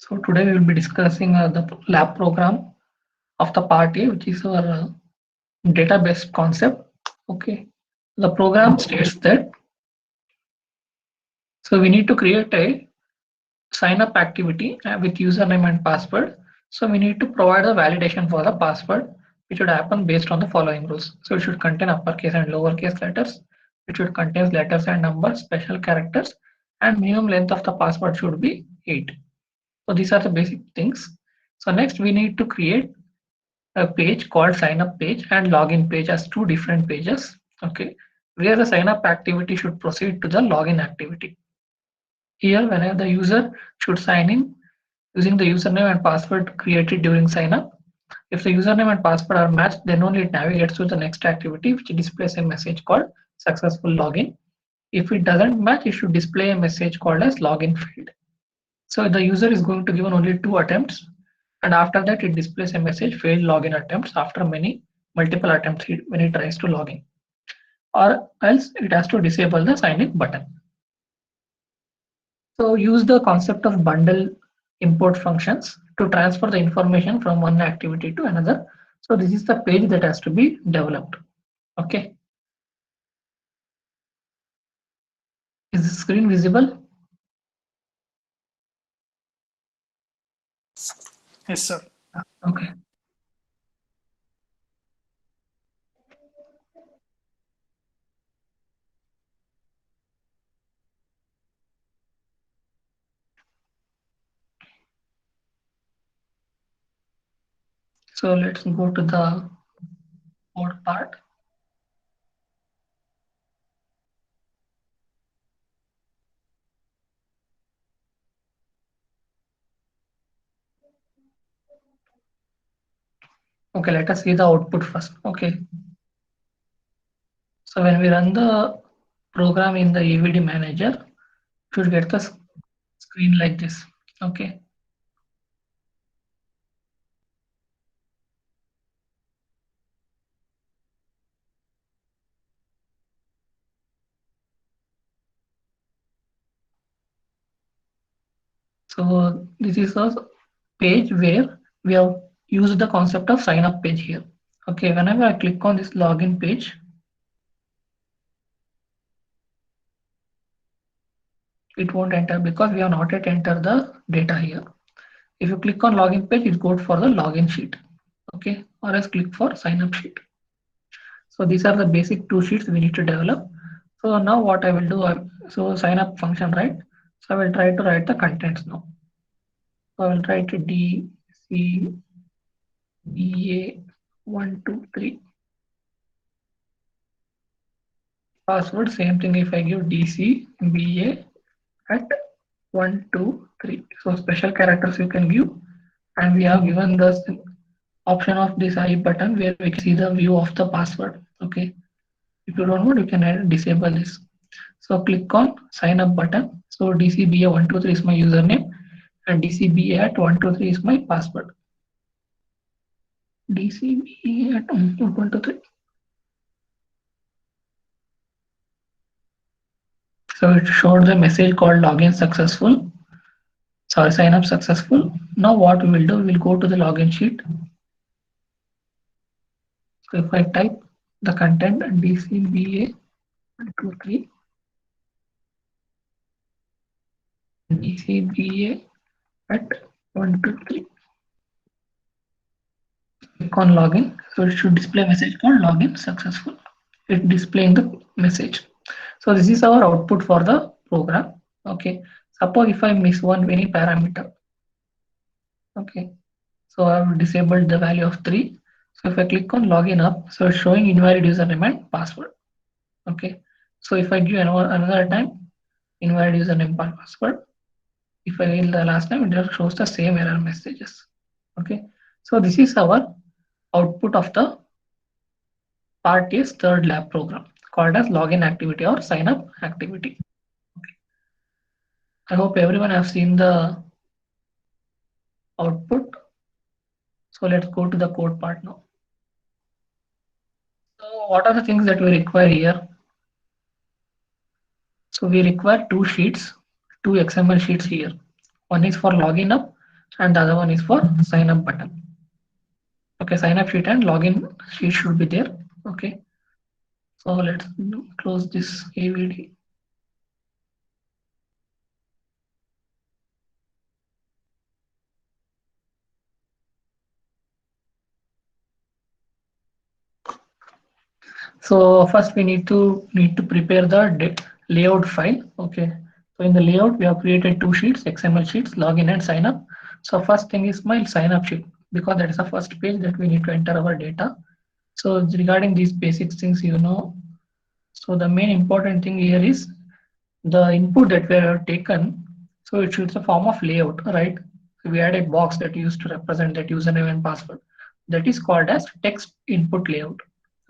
So today we will be discussing the lab program of the part A, which is our database concept. Okay, the program states that we need to create a sign up activity with username and password. So we need to provide a validation for the password, which should happen based on the following rules. So it should contain uppercase and lowercase letters. It should contain letters and numbers, special characters, and minimum length of the password should be 8. So these are the basic things. So next we need to create a page called sign up page and login page as two different pages. Okay, where the sign up activity should proceed to the login activity. Here, whenever the user should sign in using the username and password created during sign up. If the username and password are matched, then only it navigates to the next activity, which displays a message called successful login. If it doesn't match, it should display a message called as login failed. So the user is going to give only 2 attempts, and after that it displays a message failed login attempts after multiple attempts when it tries to log in, or else it has to disable the sign in button. So use the concept of bundle import functions to transfer the information from one activity to another. So this is the page that has to be developed. Okay, is the screen visible? Yes, sir. Okay. So let's go to the code part. Okay, let us see the output first. Okay, so when we run the program in the AVD manager, should get the screen like this. Okay, so this is a page where we have used the concept of sign up page here. Okay, whenever I click on this login page, it won't enter because we have not yet entered the data here. If you click on login page, it goes for the login sheet. Okay, or else click for sign up sheet. So these are the basic two sheets we need to develop. So now what I will do, so sign up function, right? So I will try to write the contents now. So I will try to DCBA123. Password, same thing if I give DCBA at 123. So special characters you can give, and we have given the option of this I button where we can see the view of the password. Okay, if you don't want, you can disable this. So click on sign up button. So DCBA123 is my username and DCBA at 123 is my password. DCBA at 123. So it showed the message called login successful. Sorry, sign up successful. Now what we will do, we will go to the login sheet. So if I type the content DCBA123, DCBA at 123. Click on login. So it should display a message called login successful. It displaying the message. So this is our output for the program. Okay. Suppose if I miss any parameter. Okay. So I have disabled the value of 3. So if I click on login up, so it's showing invalid username and password. Okay. So if I give another time invalid username and password, if I will the last time, it just shows the same error messages. Okay. So this is our output of the part is third lab program called as login activity or sign up activity. I hope everyone have seen the output. So let's go to the code part now. So what are the things that we require here? So we require two sheets, two XML sheets here. One is for login up, and the other one is for sign up button. Okay, sign up sheet and login sheet should be there. Okay, so let's close this AVD. So first we need to prepare the layout file. Okay. So in the layout we have created two sheets, XML sheets, login and sign up. So first thing is my sign up sheet because that is the first page that we need to enter our data. So regarding these basic things, so the main important thing here is the input that we have taken. So it should be a form of layout, right? So we had a box that used to represent that username and password. That is called as text input layout.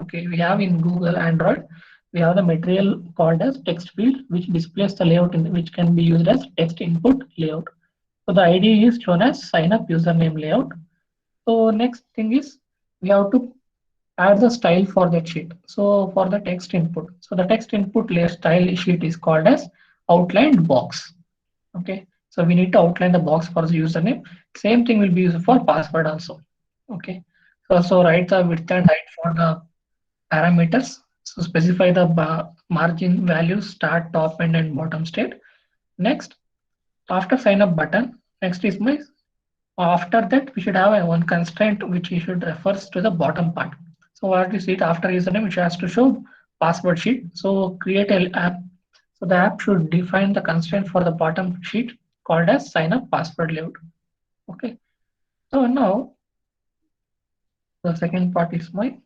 Okay, we have in Google Android, we have the material called as text field, which displays the layout which can be used as text input layout. So the ID is shown as sign up username layout. So next thing is we have to add the style for that sheet. So for the text input, so the text input layer style sheet is called as outlined box. Okay, so we need to outline the box for the username. Same thing will be used for password also. Okay, so write the width and height for the parameters. So specify the margin values, start, top end, and bottom state. Next, after sign up button, next is my after that we should have a one constraint which we should refers to the bottom part. So what you see it after username, which has to show password sheet. So create an app. So the app should define the constraint for the bottom sheet called as sign up password layout. Okay. So now the second part is my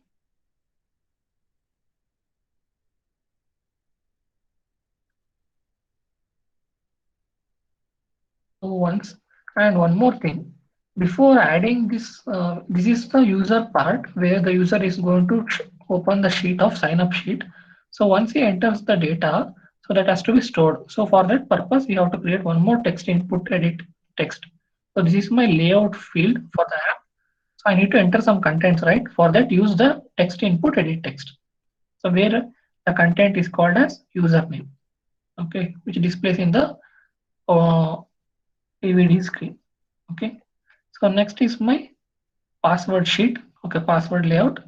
once and one more thing. Before adding this, this is the user part where the user is going to open the sheet of sign up sheet. So once he enters the data, so that has to be stored. So for that purpose, we have to create one more text input edit text. So this is my layout field for the app. So I need to enter some contents, right? For that, use the text input edit text. So where the content is called as username, okay, which displays in the uh, AVD screen. Okay. So next is my password sheet. Okay, password layout.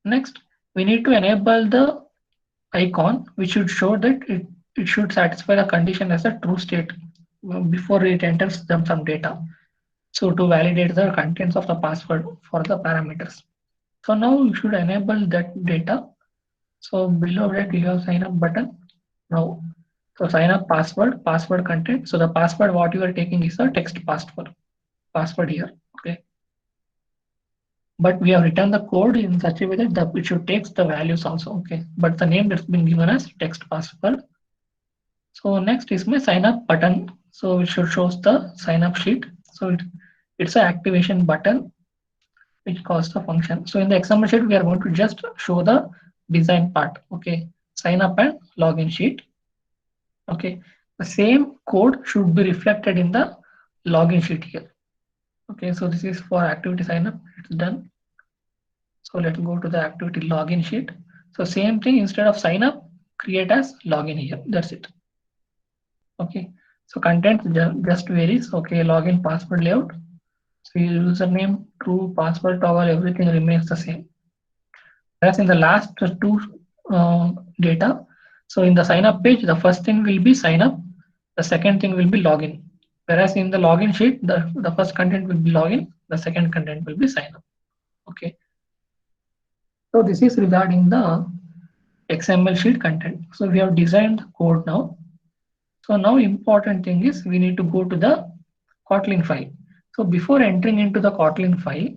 Next, we need to enable the icon which should show that it should satisfy the condition as a true state before it enters them some data. So to validate the contents of the password for the parameters. So now you should enable that data. So below that we have sign up button. Now, so sign up password content. So the password what you are taking is a text password here. Okay. But we have written the code in such a way that it should take the values also. Okay, but the name that's been given as text password. So next is my sign up button. So it should shows the sign up sheet. So it's an activation button which calls the function. So in the XML sheet, we are going to just show the design part. Okay, sign up and login sheet. Okay, the same code should be reflected in the login sheet here. Okay, so this is for activity sign up. It's done. So let's go to the activity login sheet. So same thing, instead of sign up, create as login here. That's it. Okay. So content just varies. Okay. Login password layout. So username, true, password toggle, everything remains the same. Whereas in the last two data, so in the sign up page, the first thing will be sign up. The second thing will be login. Whereas in the login sheet, the first content will be login. The second content will be sign up. Okay. So this is regarding the XML sheet content. So we have designed the code now. So now important thing is we need to go to the Kotlin file. So before entering into the Kotlin file,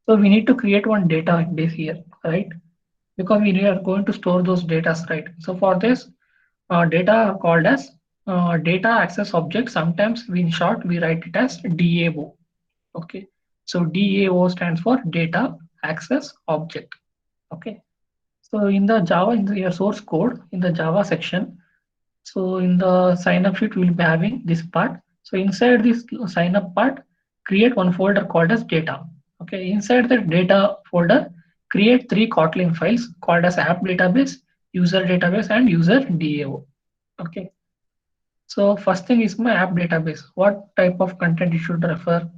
so we need to create one database here, right? Because we are going to store those data, right? So for this data called as data access object, sometimes we, in short, we write it as DAO. Okay. So DAO stands for data access object. Okay. So in the Java, in the source code, in the Java section, so in the sign up sheet, we'll be having this part. So inside this sign up part, create one folder called as data. Okay, inside the data folder, create three Kotlin files called as app database, user database, and user DAO. Okay, So first thing is my app database. What type of content it should refer?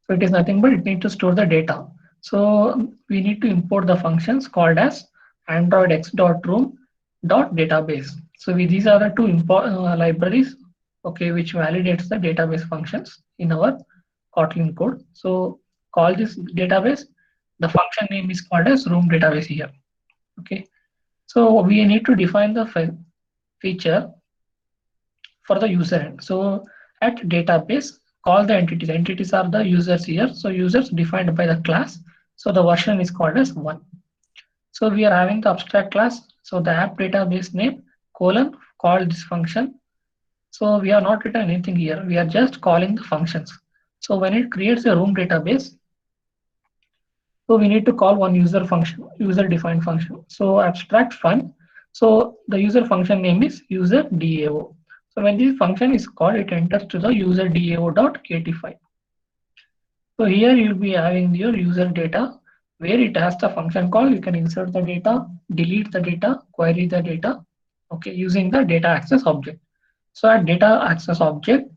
So it is nothing but it needs to store the data. So we need to import the functions called as androidx.room.database. So these are the two libraries, okay, which validates the database functions in our Kotlin code. So call this database. The function name is called as room database here. Okay. So we need to define the feature for the user end. So at database, call the entities. Entities are the users here. So users defined by the class. So the version is called as 1. So we are having the abstract class. So the app database name colon call this function. So we are not written anything here. We are just calling the functions. So when it creates a room database, so we need to call one user function, user defined function. So abstract fun. So the user function name is user DAO. So when this function is called, it enters to the user DAO.kt file. So here you'll be having your user data where it has the function call. You can insert the data, delete the data, query the data, okay, using the data access object. So at data access object,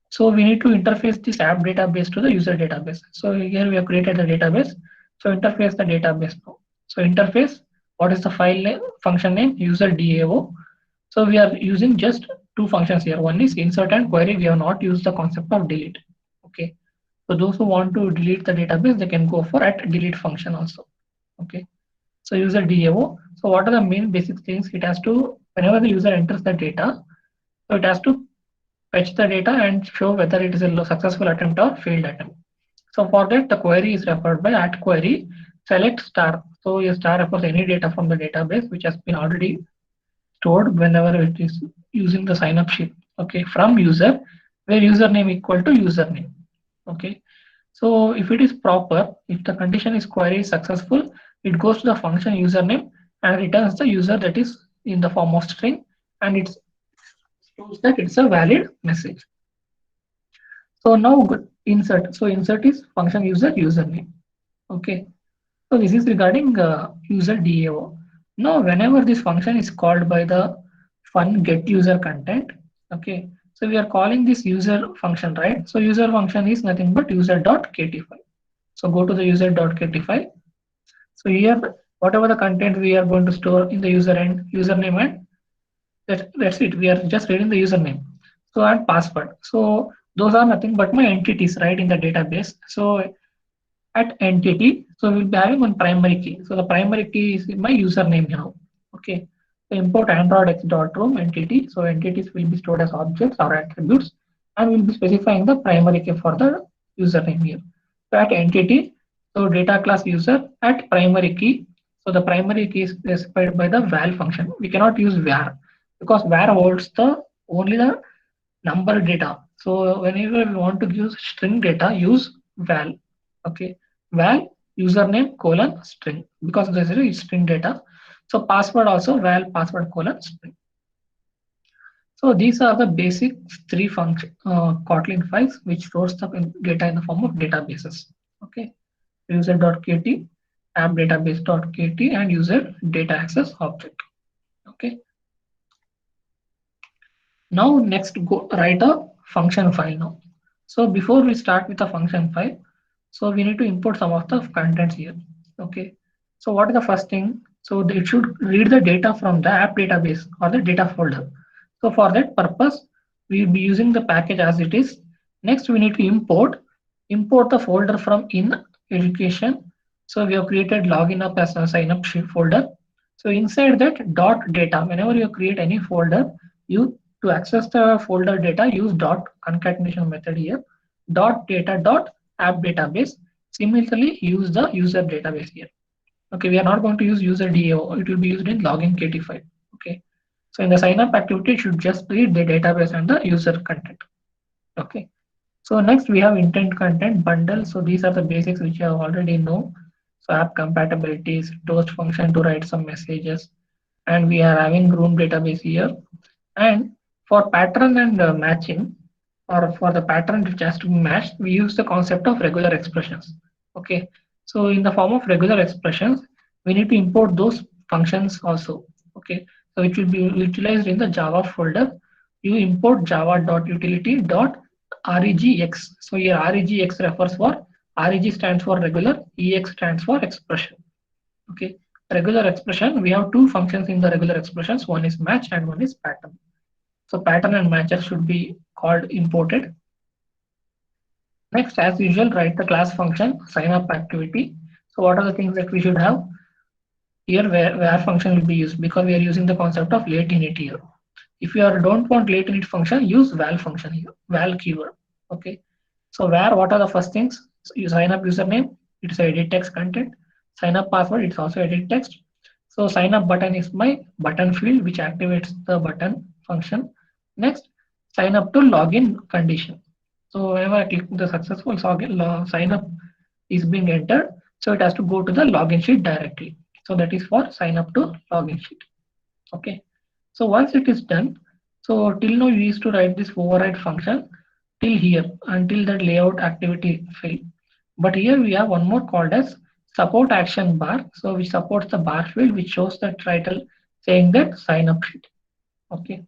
so we need to interface this app database to the user database. So here we have created the database. So interface the database now. So interface, what is the file name, function name, user DAO. So we are using just two functions here. One is insert and query. We have not used the concept of delete. Okay. So those who want to delete the database, they can go for at delete function also. Okay. So user DAO. So what are the main basic things? It has to, whenever the user enters the data, so it has to fetch the data and show whether it is a successful attempt or failed attempt. So for that, the query is referred by at query select star. So a star refers any data from the database which has been already stored whenever it is using the sign up sheet. Okay, from user where username equal to username. Okay, so if it is proper, if the condition is query is successful, it goes to the function username and returns the user that is in the form of string, and it shows that it's a valid message. So now insert. So insert is function user username. Okay. So this is regarding user DAO. Now, whenever this function is called by the fun get user content, okay. So we are calling this user function, right? So user function is nothing but user.kt file. So go to the user.kt file. So here, whatever the content we are going to store in the user end, username and that's it. We are just reading the username. So and password. So those are nothing but my entities, right, in the database. So at entity, so we'll be having one primary key. So the primary key is my username now. Okay. So import androidx.room entity. So entities will be stored as objects or attributes, and we'll be specifying the primary key for the username here. So at entity, so data class user at primary key. So the primary key is specified by the val function. We cannot use var because var holds the only the number data. So whenever we want to use string data, use val. Okay, val username colon string because this is string data. So password also val password colon string. So these are the basic three function Kotlin files which stores the data in the form of databases. Okay, user.kt, app database.kt, and user data access object. Okay. Now next go write a function file now. So before we start with the function file, so we need to import some of the contents here. Okay. So what is the first thing? So it should read the data from the app database or the data folder. So for that purpose, we will be using the package as it is. Next, we need to import the folder from in education. So we have created login up as a sign up sheet folder. So inside that dot data, whenever you create any folder, you to access the folder data, use dot concatenation method here. Dot data dot app database. Similarly, use the user database here. Okay, we are not going to use user DAO. It will be used in login KT file. Okay, so in the sign up activity, it should just read the database and the user content. Okay, so next we have intent content bundle. So these are the basics which you already know. So app compatibilities, toast function to write some messages, and we are having room database here. And for pattern and matching, or for the pattern which has to be matched, we use the concept of regular expressions. Okay, so in the form of regular expressions, we need to import those functions also. Okay, so it will be utilized in the Java folder you import java.utility.regx. So here regx refers for reg stands for regular, ex stands for expression. Okay, regular expression. We have two functions in the regular expressions. One is match and one is pattern. So pattern and matcher should be called imported. Next, as usual, write the class function sign up activity. So what are the things that we should have? Here where function will be used because we are using the concept of late init here. If you don't want late init function, use val function here, val keyword. Okay. So where what are the first things? So you sign up username, it's edit text content. Sign up password, it's also edit text. So sign up button is my button field which activates the button function. Next, sign up to login condition. So whenever I click the successful sign up is being entered, so it has to go to the login sheet directly. So that is for sign up to login sheet. Okay. So once it is done, so till now you used to write this override function till here until that layout activity fail. But here we have one more called as support action bar. So which supports the bar field which shows the title saying that sign up sheet. Okay.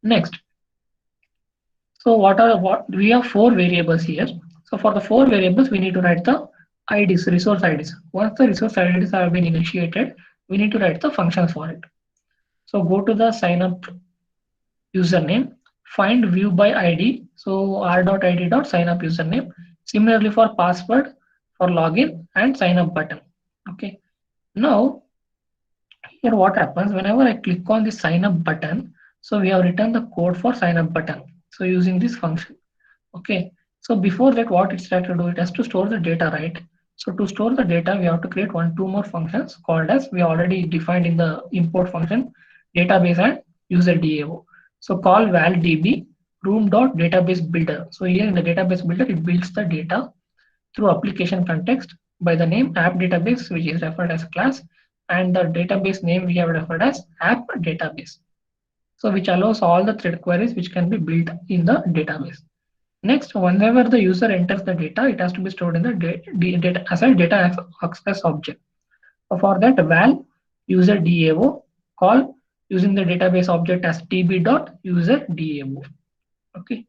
Next. So what we have four variables here. So for the four variables we need to write the IDs, resource IDs. Once the resource IDs have been initiated, we need to write the functions for it. So go to the sign up username, find view by ID. So r.id.sign up username. Similarly for password, for login and sign up button. Okay. Now here what happens whenever I click on the sign up button. So we have written the code for sign up button. So using this function. Okay. So before that, what it's trying to do, it has to store the data, right? So to store the data, we have to create two more functions called as we already defined in the import function, database and user DAO. So call valdb room.database builder. So here in the database builder, it builds the data through application context by the name app database, which is referred as class, and the database name we have referred as app database. So which allows all the thread queries which can be built in the database. Next, whenever the user enters the data, it has to be stored in the data as a data access object. So for that, val user DAO call using the database object as tb.userdao. Okay.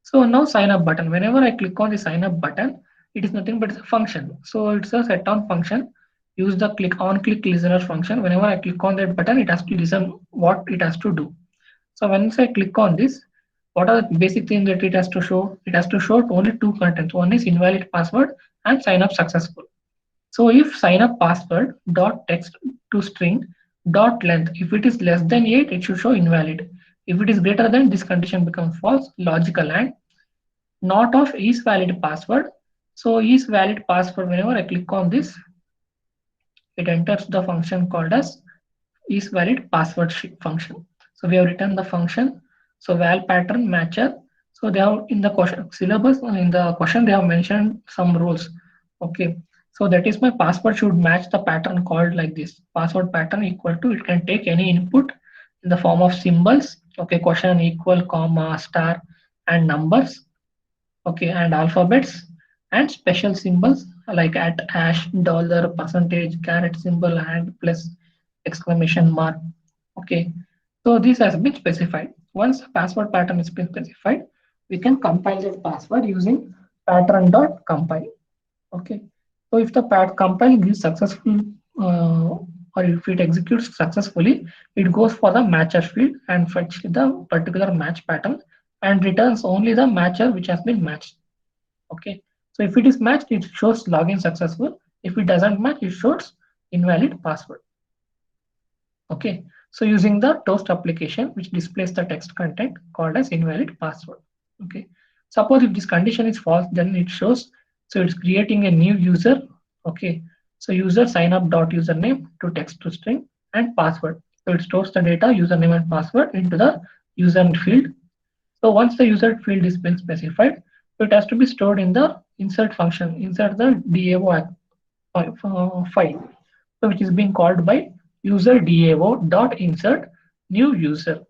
So now sign up button. Whenever I click on the sign up button, it is nothing but it's a function. So it's a set on function. Use the click listener function. Whenever I click on that button, it has to listen what it has to do. So once I click on this, what are the basic things that it has to show? It has to show only two contents. One is invalid password and sign up successful. So if sign up password dot text to string dot length, if it is less than 8, it should show invalid. If it is greater than, this condition becomes false, logical, and not of is valid password. So is valid password, whenever I click on this, it enters the function called as is valid password function. So we have written the function. So val pattern matcher. So they have in the question syllabus in the question they have mentioned some rules. Okay. So that is my password should match the pattern called like this. Password pattern equal to, it can take any input in the form of symbols. Okay, question equal, comma, star, and numbers. Okay, and alphabets and special symbols like at, hash, dollar, percentage, caret symbol, and plus exclamation mark. Okay, so this has been specified. Once the password pattern has been specified, we can compile that password using pattern.compile. Okay, so if the compile gives successful or if it executes successfully, it goes for the matcher field and fetch the particular match pattern and returns only the matcher which has been matched. Okay, so if it is matched, it shows login successful. If it doesn't match, it shows invalid password. Okay, so using the toast application which displays the text content called as invalid password. Okay, suppose if this condition is false, then it shows, so it's creating a new user. Okay, so user sign up dot username to text to string and password. So it stores the data username and password into the user field. So once the user field is been specified, so it has to be stored in the insert function, insert the DAO file, so which is being called by user DAO dot insert new user.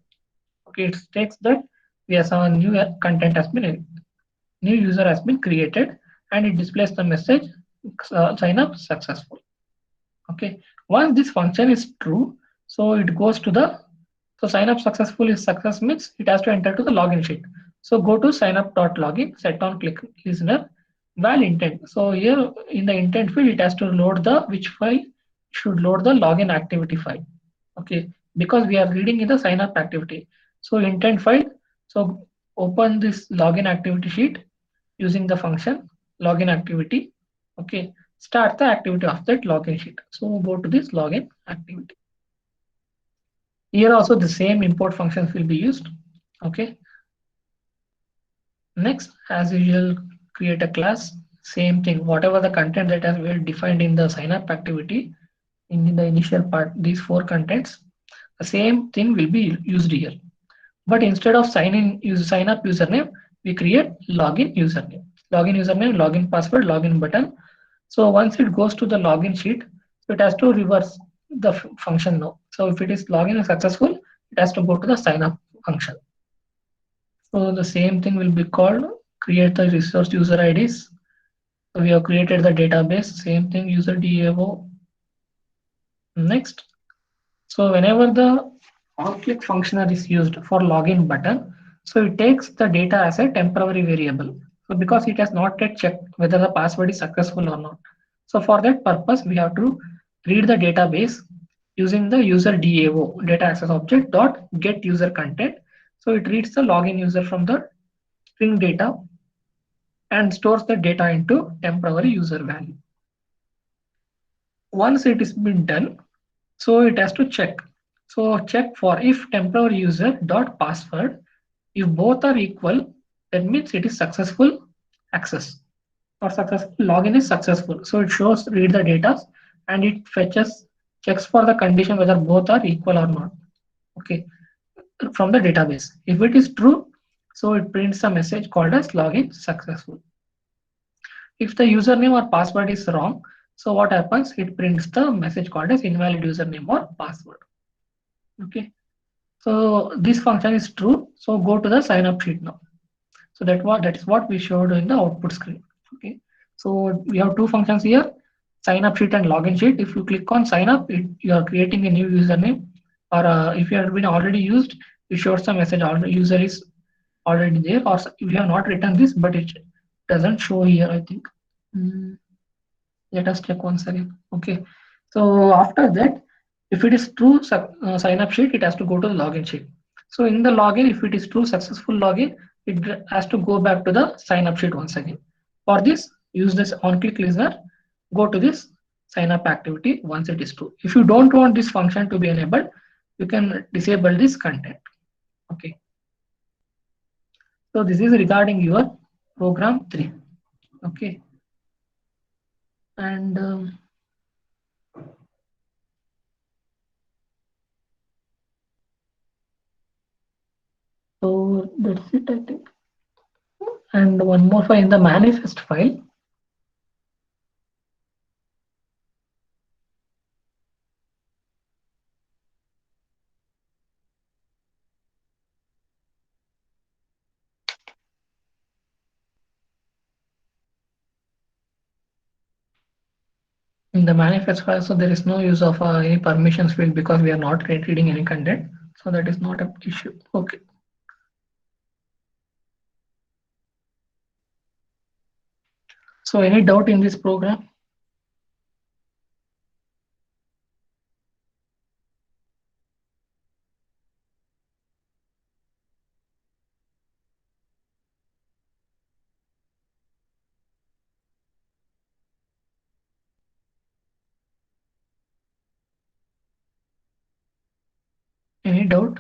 Okay, it states that we have some new content has been new user has been created, and it displays the message sign up successful. Okay, once this function is true, so it goes to the So sign up successful is success means it has to enter to the login sheet. So go to signup.login, set on click listener, val intent. So here in the intent field, it has to load the which file should load the login activity file. Okay, because we are reading in the sign up activity. So intent file. So open this login activity sheet using the function login activity. Okay, start the activity of that login sheet. So go to this login activity. Here also the same import functions will be used. Okay. Next, as usual, create a class. Same thing. Whatever the content that has been defined in the sign up activity in the initial part, these four contents, the same thing will be used here. But instead of sign up username, we create login username. Login username, login password, login button. So once it goes to the login sheet, so it has to reverse the function now. So if it is login successful, it has to go to the sign up function. So the same thing will be called create the resource user IDs. So we have created the database, same thing user DAO. Next. So whenever the onClick functional is used for login button, so it takes the data as a temporary variable. So because it has not yet checked whether the password is successful or not. So for that purpose, we have to read the database using the user DAO data access object dot get user content. So it reads the login user from the string data and stores the data into temporary user value. Once it is been done, so it has to check. So check for if temporary user dot password. If both are equal, that means it is successful access or successful login is successful. So it shows read the data and it fetches checks for the condition whether both are equal or not. Okay, from the database. If it is true, so it prints a message called as login successful. If the username or password is wrong, so what happens? It prints the message called as invalid username or password. Okay. So this function is true. So go to the sign up sheet now. So that is what we showed in the output screen. Okay. So we have two functions here, sign up sheet and login sheet. If you click on sign up, you are creating a new username, or if you have been already used, it shows the message already user is already there, or if you have not written this, but it doesn't show here, I think. Mm, Let us check once again. Okay. So after that, if it is true sign up sheet, it has to go to the login sheet. So in the login, if it is true successful login, it has to go back to the sign up sheet once again. For this, use this on click listener, go to this sign up activity once it is true. If you don't want this function to be enabled, you can disable this content. Okay. So this is regarding your program 3. Okay. And so that's it, I think. And one more file in the manifest file. In the manifest file, so there is no use of any permissions field because we are not reading any content. So that is not an issue. Okay. So any doubt in this program? Any doubt?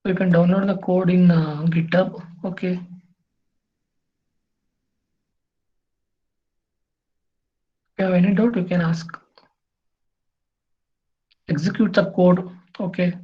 You can download the code in GitHub. Okay. If you have any doubt, you can ask. Execute the code. Okay.